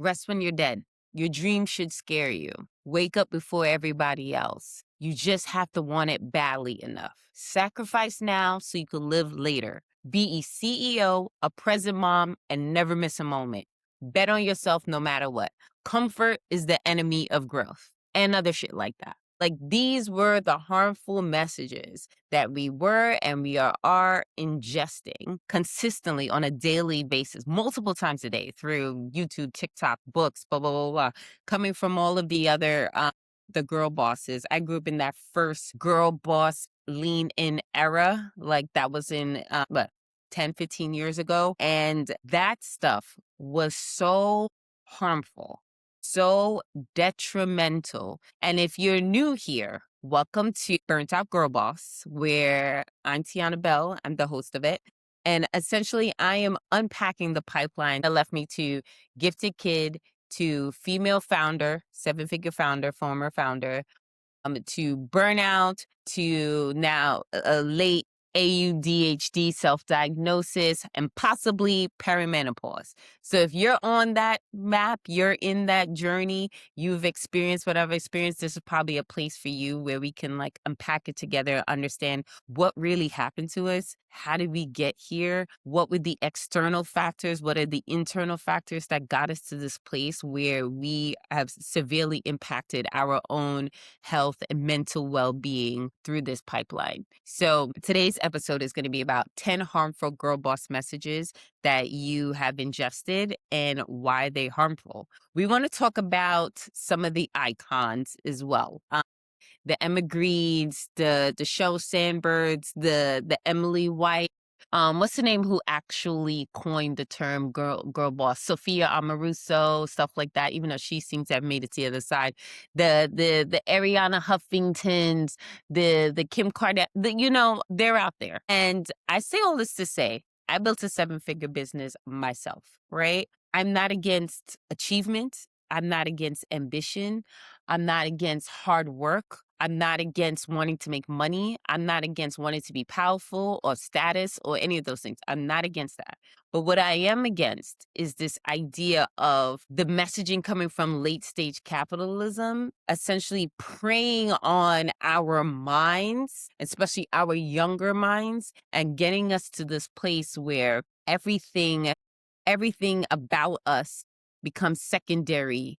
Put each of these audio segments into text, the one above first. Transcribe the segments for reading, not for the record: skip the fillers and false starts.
Rest when you're dead. Your dream should scare you. Wake up before everybody else. You just have to want it badly enough. Sacrifice now so you can live later. Be a CEO, a present mom, and never miss a moment. Bet on yourself no matter what. Comfort is the enemy of growth. And other shit like that. Like these were the harmful messages that we were and we are ingesting consistently on a daily basis, multiple times a day through YouTube, TikTok, books, blah, blah, blah, blah, coming from all of the other, the girl bosses. I grew up in that first girl boss lean in era, like that was in, 10, 15 years ago. And that stuff was so harmful, so detrimental. And if you're new here, welcome to Burnt Out Girlboss, where I'm Tiana Bell. I'm the host of it. And essentially, I am unpacking the pipeline that left me to gifted kid, to female founder, seven-figure founder, former founder, to burnout, to now a late AUDHD self-diagnosis, and possibly perimenopause. So if you're on that map, you're in that journey, you've experienced what I've experienced, this is probably a place for you where we can like unpack it together, understand what really happened to us. How did we get here? What were the external factors? What are the internal factors that got us to this place where we have severely impacted our own health and mental well-being through this pipeline? So today's episode is going to be about 10 harmful girl boss messages that you have ingested and why they're harmful. We want to talk about some of the icons as well. The Emma Greeds, the Sheryl Sandbergs, the Emily White. What's the name who actually coined the term girl boss? Sophia Amoruso, stuff like that, even though she seems to have made it to the other side. The Ariana Huffingtons, the Kim Kardashian, they're out there. And I say all this to say, I built a seven-figure business myself, right? I'm not against achievement. I'm not against ambition. I'm not against hard work. I'm not against wanting to make money. I'm not against wanting to be powerful or status or any of those things. I'm not against that. But what I am against is this idea of the messaging coming from late stage capitalism, essentially preying on our minds, especially our younger minds, and getting us to this place where everything about us becomes secondary,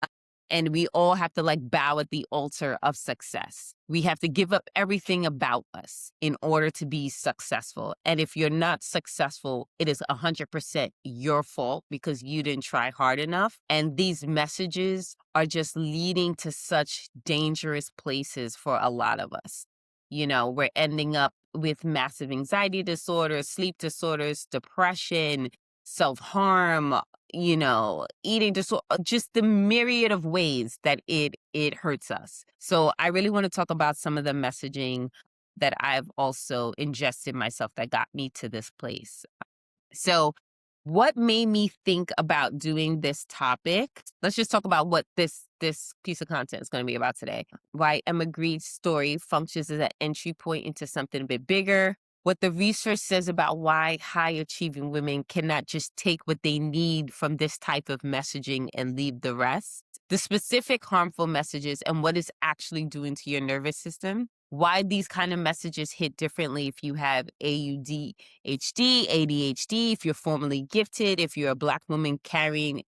and we all have to like bow at the altar of success. We have to give up everything about us in order to be successful. And if you're not successful, it is 100% your fault because you didn't try hard enough. And these messages are just leading to such dangerous places for a lot of us. We're ending up with massive anxiety disorders, sleep disorders, depression, self-harm, eating disorder, just the myriad of ways that it hurts us. So I really want to talk about some of the messaging that I've also ingested myself that got me to this place. So what made me think about doing this topic? Let's just talk about what this piece of content is going to be about today. Why Emma Greed's story functions as an entry point into something a bit bigger. What the research says about why high-achieving women cannot just take what they need from this type of messaging and leave the rest. The specific harmful messages and what it's actually doing to your nervous system. Why these kind of messages hit differently if you have AUDHD, ADHD, if you're formerly gifted, if you're a Black woman carrying,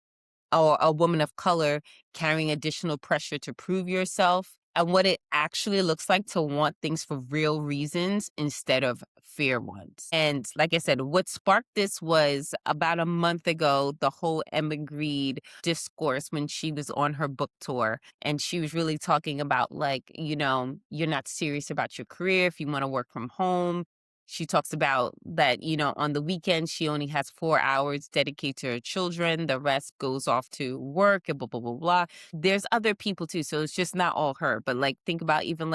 or a woman of color carrying additional pressure to prove yourself, and what it actually looks like to want things for real reasons instead of fear ones. And like I said, what sparked this was about a month ago, the whole Emma Greed discourse when she was on her book tour. And she was really talking about you're not serious about your career if you want to work from home. She talks about that, on the weekend, she only has 4 hours dedicated to her children. The rest goes off to work and blah, blah, blah, blah. There's other people too. So it's just not all her. But think about even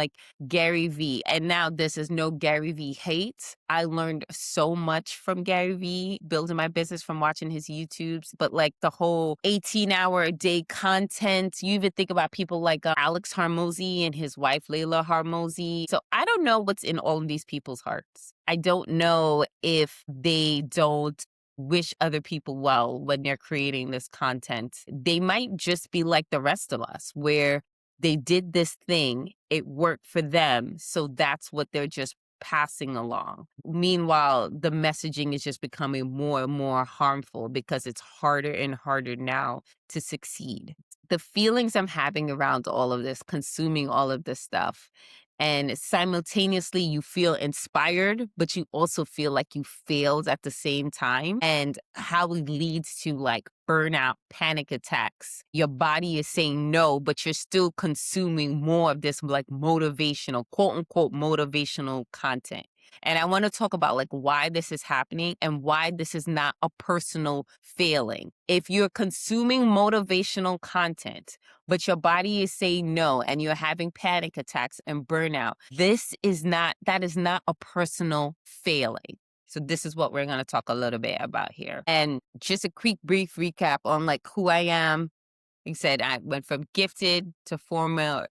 Gary Vee. And now this is no Gary Vee hate. I learned so much from Gary Vee, building my business from watching his YouTubes. But the whole 18-hour a day content, you even think about people like Alex Hormozy and his wife, Layla Hormozy. So I don't know what's in all of these people's hearts. I don't know if they don't wish other people well when they're creating this content. They might just be like the rest of us, where they did this thing, it worked for them, so that's what they're just passing along. Meanwhile, the messaging is just becoming more and more harmful because it's harder and harder now to succeed. The feelings I'm having around all of this, consuming all of this stuff, and simultaneously you feel inspired, but you also feel like you failed at the same time, and how it leads to like burnout, panic attacks. Your body is saying no, but you're still consuming more of this like motivational, quote unquote, motivational content. And I want to talk about like why this is happening and why this is not a personal failing. If you're consuming motivational content, but your body is saying no and you're having panic attacks and burnout, that is not a personal failing. So this is what we're going to talk a little bit about here. And just a quick brief recap on like who I am. Like I said, I went from gifted to former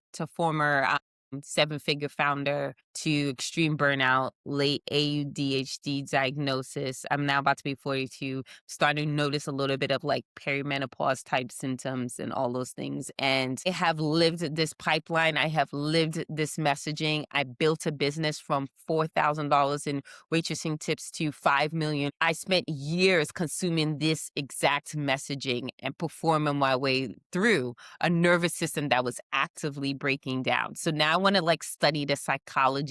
seven-figure founder to extreme burnout, late ADHD diagnosis. I'm now about to be 42, starting to notice a little bit of like perimenopause type symptoms and all those things. And I have lived this pipeline. I have lived this messaging. I built a business from $4,000 in waitressing tips to 5 million. I spent years consuming this exact messaging and performing my way through a nervous system that was actively breaking down. So now I want to like study the psychology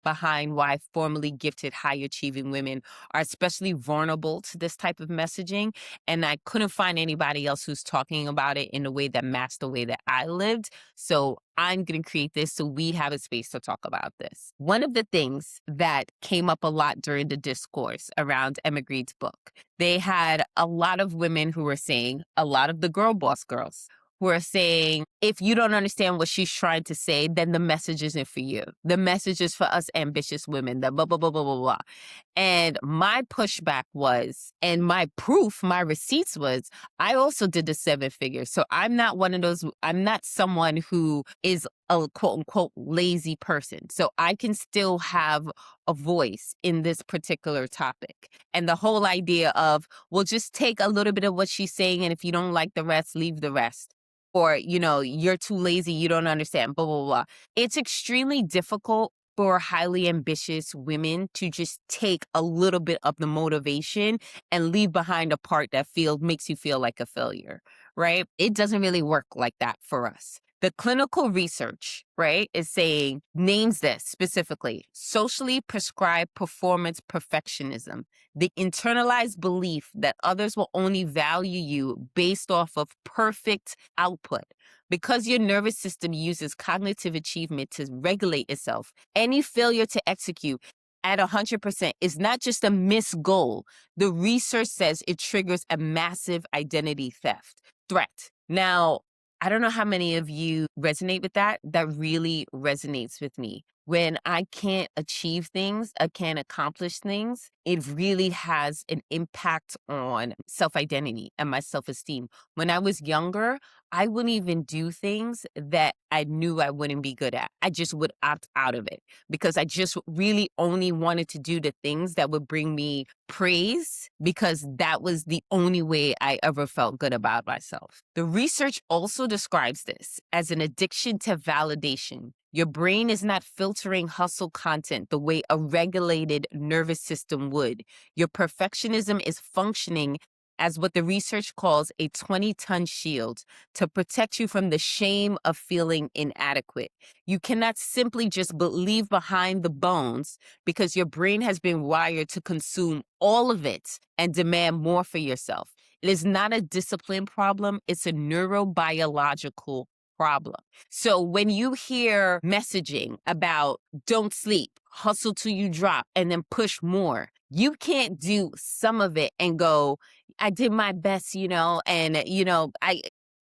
behind why formerly gifted, high achieving women are especially vulnerable to this type of messaging. And I couldn't find anybody else who's talking about it in a way that matched the way that I lived. So I'm going to create this so we have a space to talk about this. One of the things that came up a lot during the discourse around Emma Green's book, they had a lot of women who were saying, a lot of the Girlboss girls who are saying, if you don't understand what she's trying to say, then the message isn't for you. The message is for us ambitious women, the blah, blah, blah, blah, blah, blah. And my pushback was, and my proof, my receipts was, I also did the 7 figures. So I'm not one of those, I'm not someone who is a quote unquote lazy person. So I can still have a voice in this particular topic. And the whole idea of, well, just take a little bit of what she's saying, and if you don't like the rest, leave the rest. Or, you're too lazy, you don't understand, blah, blah, blah. It's extremely difficult for highly ambitious women to just take a little bit of the motivation and leave behind a part that makes you feel like a failure, right? It doesn't really work like that for us. The clinical research, right, is saying, names this specifically, socially prescribed performance perfectionism, the internalized belief that others will only value you based off of perfect output. Because your nervous system uses cognitive achievement to regulate itself, any failure to execute at 100% is not just a missed goal. The research says it triggers a massive identity threat. Now, I don't know how many of you resonate with that. That really resonates with me. When I can't achieve things, I can't accomplish things, it really has an impact on self-identity and my self-esteem. When I was younger, I wouldn't even do things that I knew I wouldn't be good at. I just would opt out of it because I just really only wanted to do the things that would bring me praise because that was the only way I ever felt good about myself. The research also describes this as an addiction to validation. Your brain is not filtering hustle content the way a regulated nervous system would. Your perfectionism is functioning as what the research calls a 20-ton shield to protect you from the shame of feeling inadequate. You cannot simply just leave behind the bones because your brain has been wired to consume all of it and demand more for yourself. It is not a discipline problem, it's a neurobiological problem. So when you hear messaging about don't sleep, hustle till you drop, and then push more, you can't do some of it and go, I did my best, and,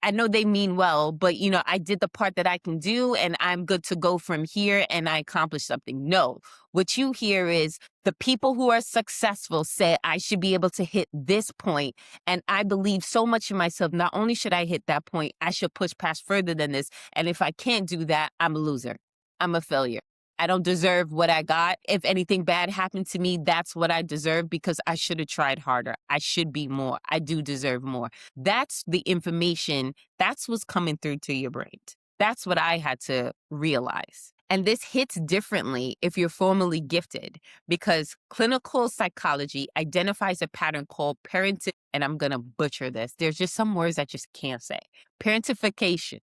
I know they mean well, but, I did the part that I can do and I'm good to go from here and I accomplished something. No, what you hear is the people who are successful say I should be able to hit this point, and I believe so much in myself. Not only should I hit that point, I should push past further than this. And if I can't do that, I'm a loser. I'm a failure. I don't deserve what I got. If anything bad happened to me, that's what I deserve because I should have tried harder. I should be more. I do deserve more. That's the information. That's what's coming through to your brain. That's what I had to realize. And this hits differently if you're formally gifted because clinical psychology identifies a pattern called parenting, and I'm going to butcher this. There's just some words I just can't say. Parentification.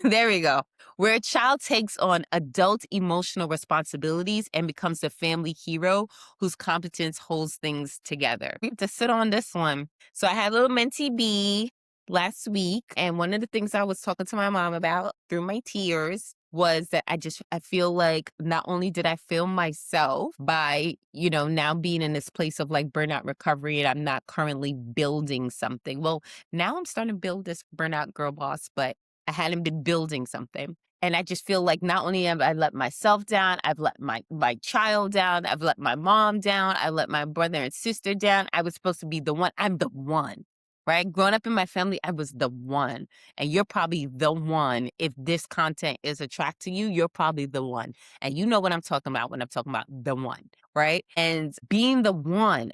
There we go. Where a child takes on adult emotional responsibilities and becomes the family hero whose competence holds things together. We have to sit on this one. So I had a little mentee B last week, and one of the things I was talking to my mom about through my tears was that I feel like not only did I fail myself by, now being in this place of like burnout recovery and I'm not currently building something. Well, now I'm starting to build this burnout girl boss, but I hadn't been building something. And I just feel like not only have I let myself down, I've let my child down, I've let my mom down, I let my brother and sister down. I was supposed to be the one. I'm the one, right? Growing up in my family, I was the one. And you're probably the one. If this content is attracting you, you're probably the one. And you know what I'm talking about when I'm talking about the one, right? And being the one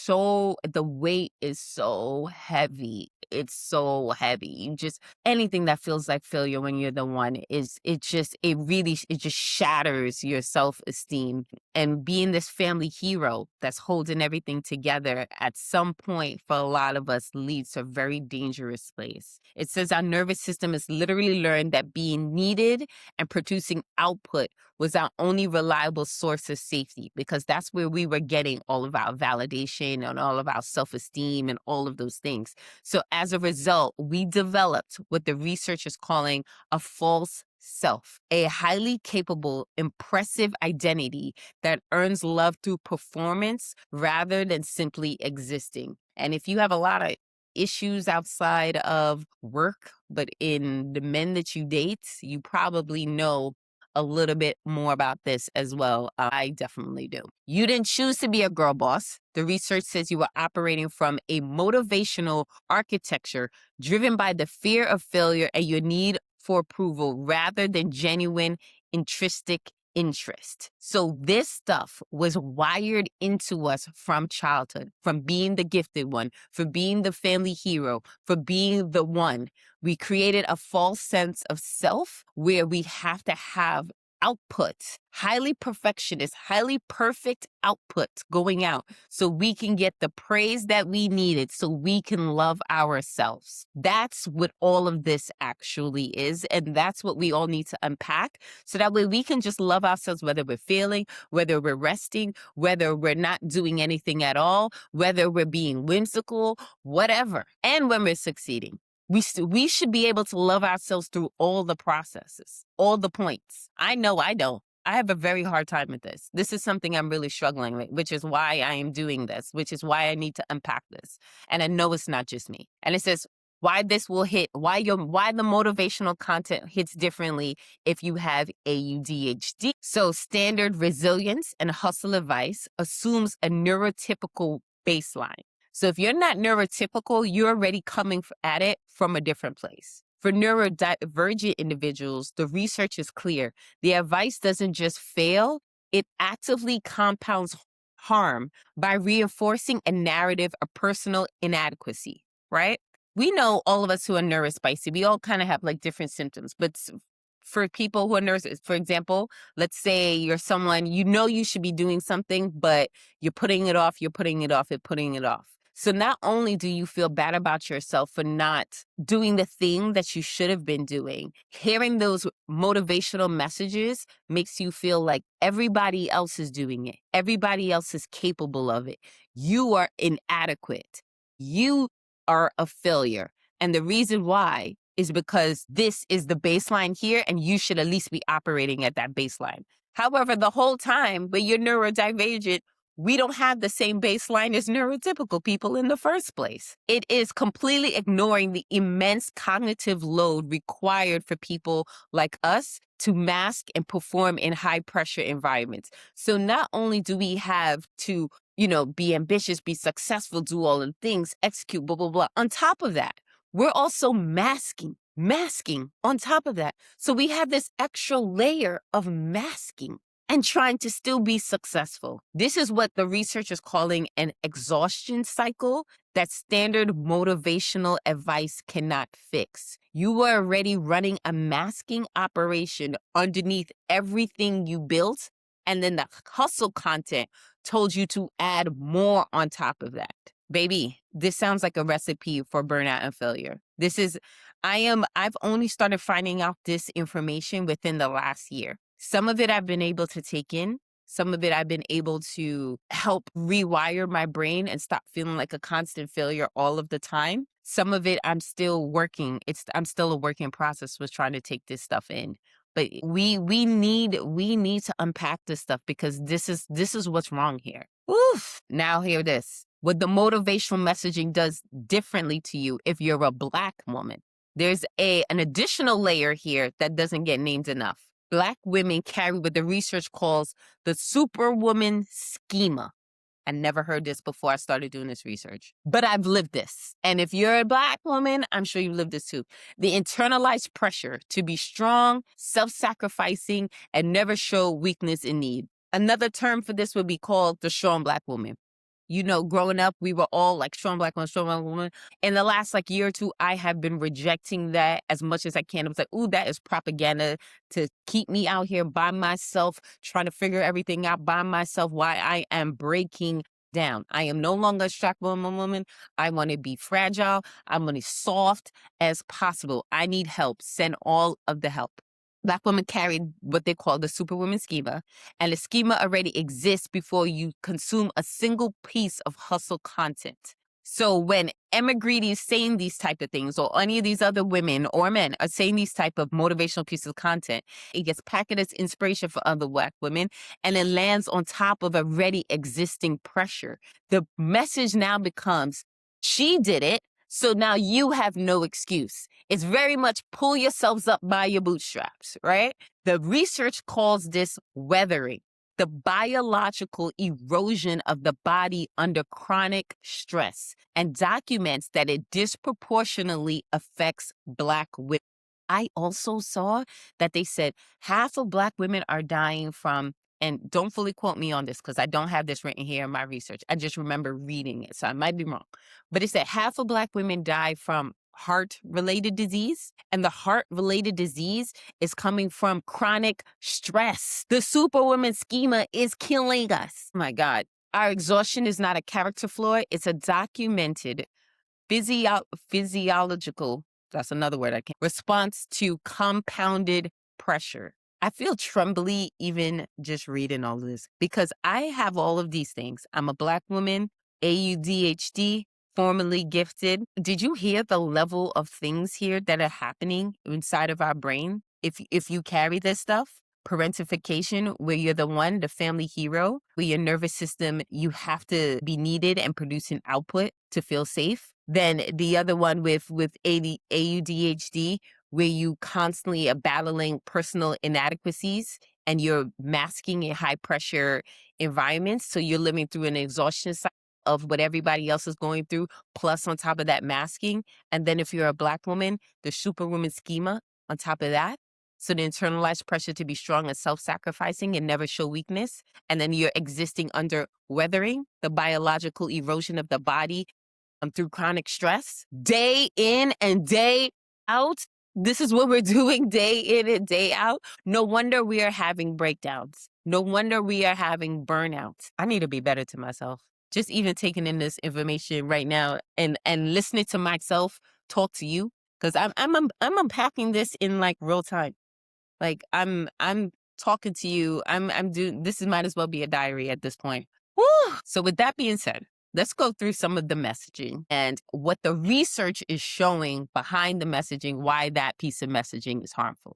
the weight is so heavy. It's so heavy. Anything that feels like failure when you're the one it just shatters your self-esteem. And being this family hero that's holding everything together at some point for a lot of us leads to a very dangerous place. It says our nervous system has literally learned that being needed and producing output was our only reliable source of safety because that's where we were getting all of our validation and all of our self-esteem and all of those things. So as a result, we developed what the research is calling a false self, a highly capable, impressive identity that earns love through performance rather than simply existing. And if you have a lot of issues outside of work, but in the men that you date, you probably know a little bit more about this as well. I definitely do. You didn't choose to be a girl boss. The research says you were operating from a motivational architecture driven by the fear of failure and your need for approval rather than genuine intrinsic interest. So this stuff was wired into us from childhood, from being the gifted one, from being the family hero, for being the one. We created a false sense of self where we have to have output, highly perfectionist, highly perfect output going out so we can get the praise that we needed so we can love ourselves. That's what all of this actually is. And that's what we all need to unpack so that way we can just love ourselves, whether we're failing, whether we're resting, whether we're not doing anything at all, whether we're being whimsical, whatever. And when we're succeeding. We should be able to love ourselves through all the processes, all the points. I know I don't. I have a very hard time with this. This is something I'm really struggling with, which is why I am doing this, which is why I need to unpack this. And I know it's not just me. And it says why this will hit, why the motivational content hits differently if you have ADHD. So standard resilience and hustle advice assumes a neurotypical baseline. So if you're not neurotypical, you're already coming at it from a different place. For neurodivergent individuals, the research is clear. The advice doesn't just fail, it actively compounds harm by reinforcing a narrative of personal inadequacy, right? We know all of us who are neurospicy, we all kind of have like different symptoms, but for people who are nurses, for example, let's say you're someone, you should be doing something, but you're putting it off, you're putting it off, you're putting it off. So not only do you feel bad about yourself for not doing the thing that you should have been doing, hearing those motivational messages makes you feel like everybody else is doing it. Everybody else is capable of it. You are inadequate. You are a failure. And the reason why is because this is the baseline here and you should at least be operating at that baseline. However, the whole time when you're neurodivergent, we don't have the same baseline as neurotypical people in the first place. It is completely ignoring the immense cognitive load required for people like us to mask and perform in high pressure environments. So not only do we have to, be ambitious, be successful, do all the things, execute, blah, blah, blah. On top of that, we're also masking on top of that. So we have this extra layer of masking and trying to still be successful. This is what the research is calling an exhaustion cycle that standard motivational advice cannot fix. You were already running a masking operation underneath everything you built, and then the hustle content told you to add more on top of that. Baby, this sounds like a recipe for burnout and failure. I've only started finding out this information within the last year. Some of it I've been able to take in. Some of it I've been able to help rewire my brain and stop feeling like a constant failure all of the time. Some of it I'm still working. I'm still a work in process with trying to take this stuff in. But we need to unpack this stuff because this is what's wrong here. Oof. Now hear this. What the motivational messaging does differently to you if you're a Black woman. There's an additional layer here that doesn't get named enough. Black women carry what the research calls the superwoman schema. I never heard this before I started doing this research, but I've lived this. And if you're a Black woman, I'm sure you've lived this too. The internalized pressure to be strong, self-sacrificing, and never show weakness in need. Another term for this would be called the strong Black woman. You know, growing up, we were all like strong Black woman. In the last year or two, I have been rejecting that as much as I can. I was like, ooh, that is propaganda to keep me out here by myself, trying to figure everything out by myself while I am breaking down. I am no longer a strong woman. I want to be fragile. I want to be soft as possible. I need help. Send all of the help. Black women carry what they call the superwoman schema, and the schema already exists before you consume a single piece of hustle content. So when Emma Greedy is saying these type of things, or any of these other women or men are saying these type of motivational pieces of content, it gets packaged as inspiration for other Black women, and it lands on top of already existing pressure. The message now becomes, she did it, so now you have no excuse. It's very much pull yourselves up by your bootstraps, right? The research calls this weathering, the biological erosion of the body under chronic stress, and documents that it disproportionately affects Black women. I also saw that they said half of Black women are dying from, and don't fully quote me on this because I don't have this written here in my research. I just remember reading it, so I might be wrong. But it said half of Black women die from heart-related disease, and the heart-related disease is coming from chronic stress. The superwoman schema is killing us. My God. Our exhaustion is not a character flaw. It's a documented physiological, that's another word I can't, response to compounded pressure. I feel trembly even just reading all of this because I have all of these things. I'm a Black woman, AUDHD, formerly gifted. Did you hear the level of things here that are happening inside of our brain? If you carry this stuff, parentification, where you're the family hero, where your nervous system, you have to be needed and produce an output to feel safe. Then the other one with AUDHD, where you constantly are battling personal inadequacies and you're masking in high pressure environments. So you're living through an exhaustion cycle of what everybody else is going through, plus on top of that masking. And then if you're a Black woman, the superwoman schema on top of that. So the internalized pressure to be strong and self-sacrificing and never show weakness. And then you're existing under weathering, the biological erosion of the body through chronic stress, day in and day out. This is what we're doing day in and day out. No wonder we are having breakdowns. No wonder we are having burnouts. I need to be better to myself. Just even taking in this information right now and listening to myself talk to you, because I'm unpacking this in real time. I'm talking to you. I'm doing this. Might as well be a diary at this point. Woo! So with that being said, let's go through some of the messaging and what the research is showing behind the messaging, why that piece of messaging is harmful.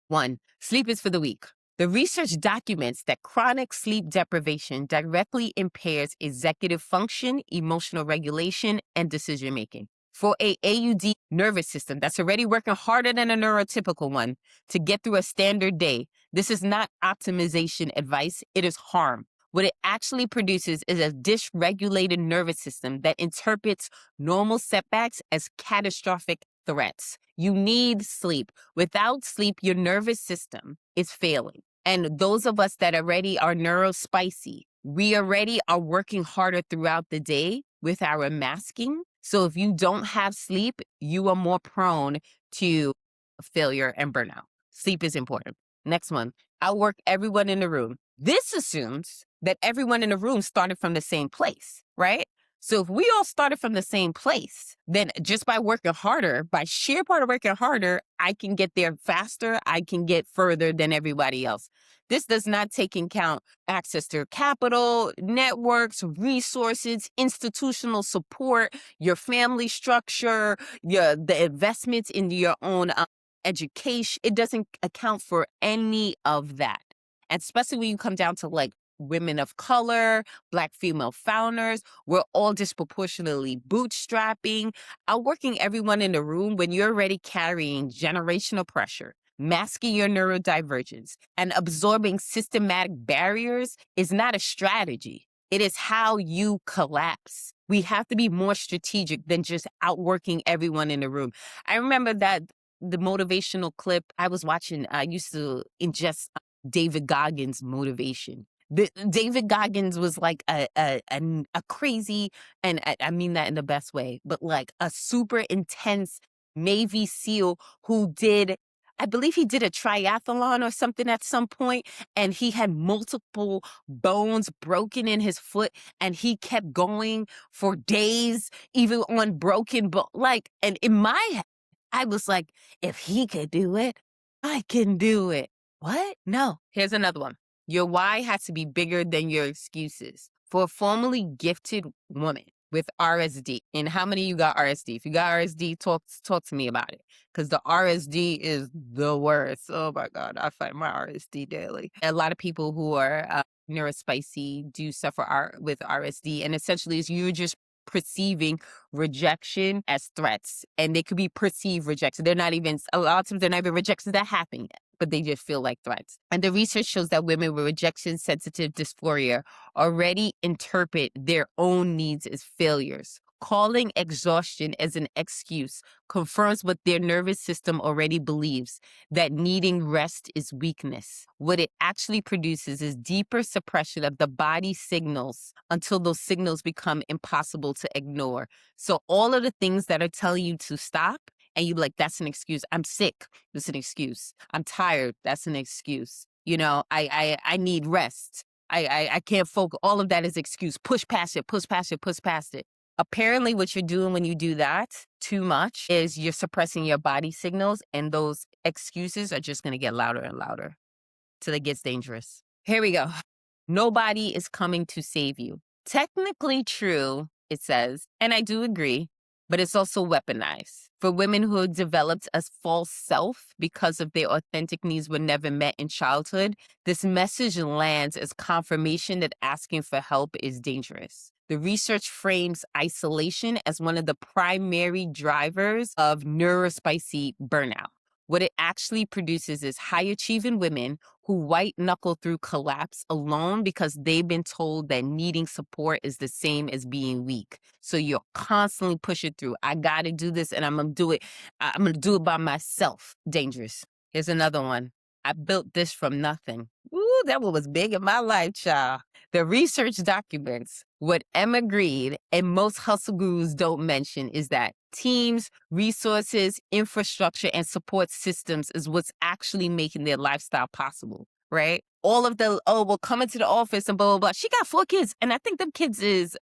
1, sleep is for the weak. The research documents that chronic sleep deprivation directly impairs executive function, emotional regulation, and decision-making. For a AUD nervous system that's already working harder than a neurotypical one to get through a standard day, this is not optimization advice, it is harm. What it actually produces is a dysregulated nervous system that interprets normal setbacks as catastrophic threats. You need sleep. Without sleep, your nervous system is failing. And those of us that already are neurospicy, we already are working harder throughout the day with our masking. So if you don't have sleep, you are more prone to failure and burnout. Sleep is important. Next one, outwork everyone in the room. This assumes that everyone in the room started from the same place, right? So if we all started from the same place, then just by working harder, by sheer part of working harder, I can get there faster. I can get further than everybody else. This does not take into account access to capital, networks, resources, institutional support, your family structure, the investments in your own education. It doesn't account for any of that. And especially when you come down to like women of color, Black female founders, we're all disproportionately bootstrapping, outworking everyone in the room when you're already carrying generational pressure. Masking your neurodivergence and absorbing systematic barriers is not a strategy. It is how you collapse. We have to be more strategic than just outworking everyone in the room. I remember that the motivational clip I was watching, I used to ingest David Goggins' motivation. David Goggins was like a crazy, and I mean that in the best way, but like a super intense Navy SEAL who did, I believe he did a triathlon or something at some point, and he had multiple bones broken in his foot, and he kept going for days, even on broken bone. Like, and in my head, I was like, if he could do it, I can do it. What? No. Here's another one. Your why has to be bigger than your excuses. For a formerly gifted woman with RSD, and how many of you got RSD? If you got RSD, talk to me about it, because the RSD is the worst. Oh my God, I fight my RSD daily. A lot of people who are neurospicy do suffer with RSD, and essentially is you're just perceiving rejection as threats, and they could be perceived rejection. They're not even, a lot of times they're not even rejections that happen yet, but they just feel like threats. And the research shows that women with rejection sensitive dysphoria already interpret their own needs as failures. Calling exhaustion as an excuse confirms what their nervous system already believes, that needing rest is weakness. What it actually produces is deeper suppression of the body signals until those signals become impossible to ignore. So all of the things that are telling you to stop, and you like, that's an excuse. I'm sick. That's an excuse. I'm tired. That's an excuse. You know, I need rest. I can't focus. All of that is excuse. Push past it, push past it, push past it. Apparently what you're doing when you do that too much is you're suppressing your body signals, and those excuses are just going to get louder and louder till it gets dangerous. Here we go. Nobody is coming to save you. Technically true, it says, and I do agree, but it's also weaponized. For women who have developed a false self because of their authentic needs were never met in childhood, this message lands as confirmation that asking for help is dangerous. The research frames isolation as one of the primary drivers of neurospicy burnout. What it actually produces is high-achieving women who white-knuckle through collapse alone because they've been told that needing support is the same as being weak. So you're constantly pushing through. I got to do this, and I'm going to do it. I'm going to do it by myself. Dangerous. Here's another one. I built this from nothing. Ooh, that one was big in my life, child. The research documents what Emma Green and most hustle gurus don't mention is that teams, resources, infrastructure, and support systems is what's actually making their lifestyle possible, right? All of the, oh, well, come into the office and blah, blah, blah. She got 4 kids, and I think them kids is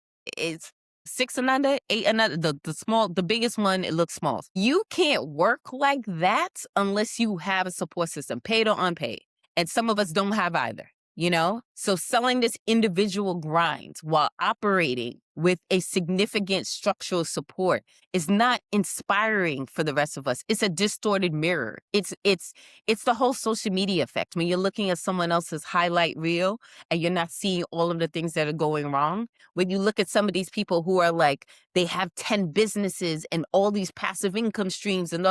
6 and under, 8 and under. The biggest one, it looks small. You can't work like that unless you have a support system, paid or unpaid. And some of us don't have either. You know, so selling this individual grind while operating with a significant structural support is not inspiring for the rest of us. It's a distorted mirror. It's the whole social media effect. When you're looking at someone else's highlight reel and you're not seeing all of the things that are going wrong. When you look at some of these people who are like, they have 10 businesses and all these passive income streams and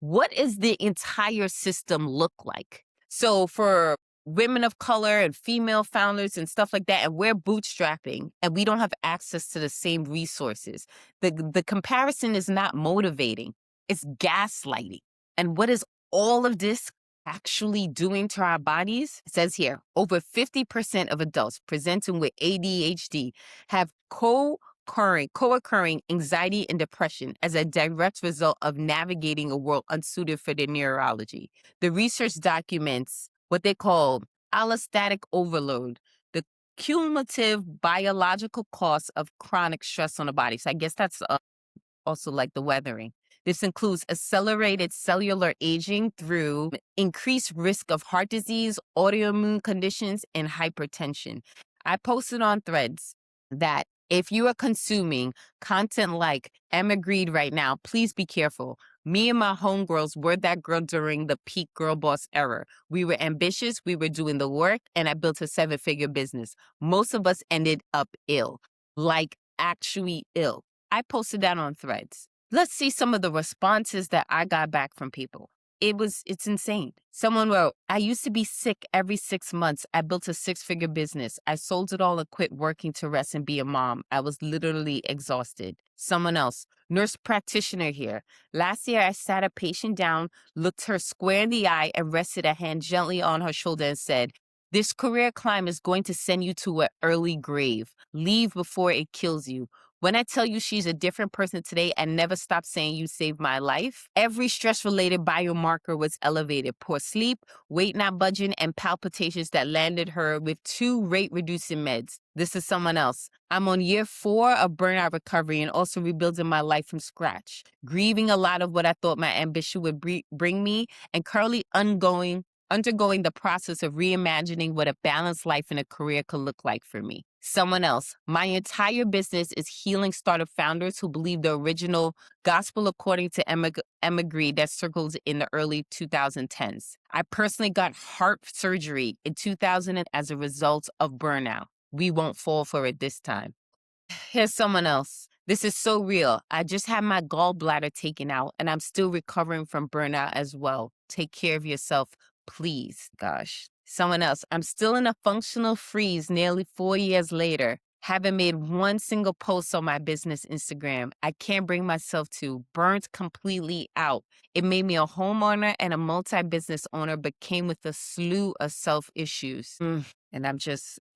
what does the entire system look like? So for women of color and female founders and stuff like that, and we're bootstrapping and we don't have access to the same resources. The comparison is not motivating, it's gaslighting. And what is all of this actually doing to our bodies? It says here, over 50% of adults presenting with ADHD have co-occurring anxiety and depression as a direct result of navigating a world unsuited for their neurology. The research documents what they call allostatic overload, the cumulative biological cost of chronic stress on the body. So I guess that's also like the weathering. This includes accelerated cellular aging through increased risk of heart disease, autoimmune conditions, and hypertension. I posted on Threads that if you are consuming content like Emma Greed right now, please be careful. Me and my homegirls were that girl during the peak girl boss era. We were ambitious, we were doing the work, and I built a 7-figure business. Most of us ended up ill, like actually ill. I posted that on Threads. Let's see some of the responses that I got back from people. It's insane. Someone wrote, I used to be sick every 6 months. I built a 6-figure business. I sold it all and quit working to rest and be a mom. I was literally exhausted. Someone else, nurse practitioner here. Last year, I sat a patient down, looked her square in the eye, and rested a hand gently on her shoulder and said, this career climb is going to send you to an early grave. Leave before it kills you. When I tell you she's a different person today and never stopped saying you saved my life, every stress-related biomarker was elevated. Poor sleep, weight not budging, and palpitations that landed her with 2 rate-reducing meds. This is someone else. I'm on year 4 of burnout recovery and also rebuilding my life from scratch, grieving a lot of what I thought my ambition would bring me, and currently undergoing the process of reimagining what a balanced life and a career could look like for me. Someone else, my entire business is healing startup founders who believe the original gospel according to Emma Green that circles in the early 2010s. I personally got heart surgery in 2000 as a result of burnout. We won't fall for it this time. Here's someone else. This is so real. I just had my gallbladder taken out and I'm still recovering from burnout as well. Take care of yourself, please. Gosh. Someone else. I'm still in a functional freeze nearly 4 years later. Haven't made one single post on my business Instagram. I can't bring myself to. Burnt completely out. It made me a homeowner and a multi-business owner, but came with a slew of self-issues. And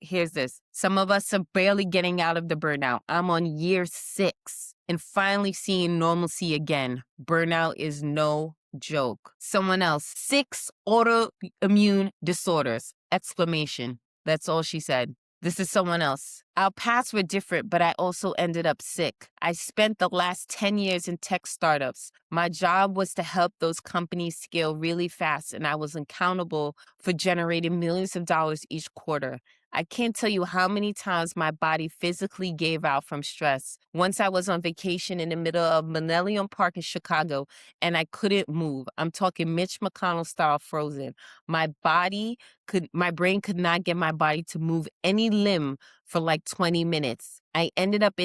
here's this. Some of us are barely getting out of the burnout. I'm on year 6 and finally seeing normalcy again. Burnout is no joke. Someone else, 6 autoimmune disorders, exclamation. That's all she said. This is someone else. Our paths were different, but I also ended up sick. I spent the last 10 years in tech startups. My job was to help those companies scale really fast, and I was accountable for generating millions of dollars each quarter. I can't tell you how many times my body physically gave out from stress. Once I was on vacation in the middle of Millennium Park in Chicago, and I couldn't move. I'm talking Mitch McConnell style frozen. My brain could not get my body to move any limb for like 20 minutes. I ended up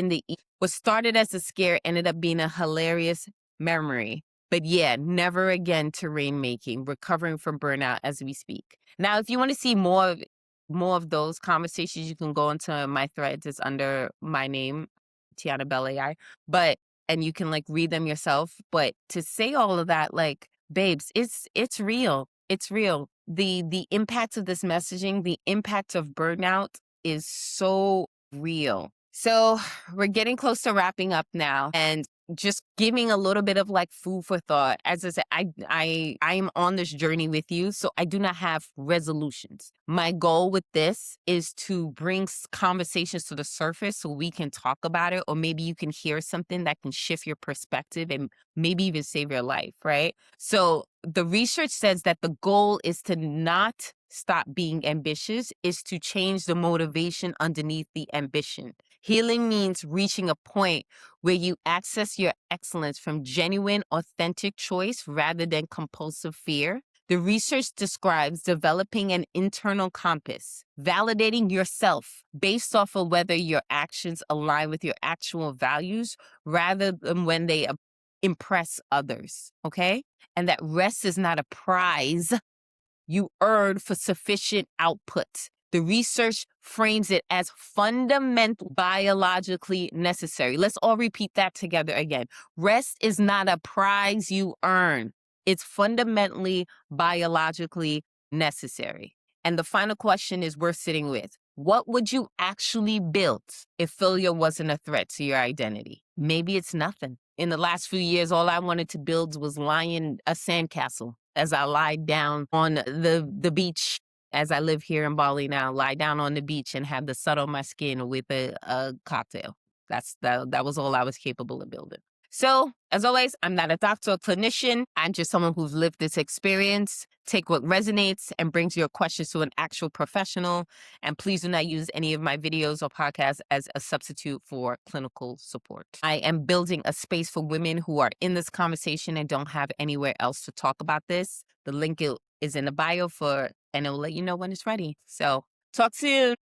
what started as a scare ended up being a hilarious memory. But yeah, never again to rainmaking, recovering from burnout as we speak. Now, if you want to see more of those conversations, you can go into my Threads. It's under my name, Tiana Bell AI. And you can like read them yourself. But to say all of that, like, babes, it's real. It's real. The impact of this messaging, the impact of burnout is so real. So we're getting close to wrapping up now, and just giving a little bit of like food for thought. As I said, I am on this journey with you, so I do not have resolutions. My goal with this is to bring conversations to the surface so we can talk about it, or maybe you can hear something that can shift your perspective and maybe even save your life, right? So the research says that the goal is to not stop being ambitious, is to change the motivation underneath the ambition. Healing means reaching a point where you access your excellence from genuine, authentic choice rather than compulsive fear. The research describes developing an internal compass, validating yourself based off of whether your actions align with your actual values rather than when they impress others, okay? And that rest is not a prize, you earn for sufficient output. The research frames it as fundamental biologically necessary. Let's all repeat that together again. Rest is not a prize you earn. It's fundamentally biologically necessary. And the final question is worth sitting with. What would you actually build if failure wasn't a threat to your identity? Maybe it's nothing. In the last few years, all I wanted to build was lying a sandcastle as I lied down on the beach. As I live here in Bali now, lie down on the beach and have the sun on my skin with a cocktail. That was all I was capable of building. So, as always, I'm not a doctor or clinician. I'm just someone who's lived this experience. Take what resonates and brings your questions to an actual professional. And please do not use any of my videos or podcasts as a substitute for clinical support. I am building a space for women who are in this conversation and don't have anywhere else to talk about this. The link is in the bio and it will let you know when it's ready. So, talk soon.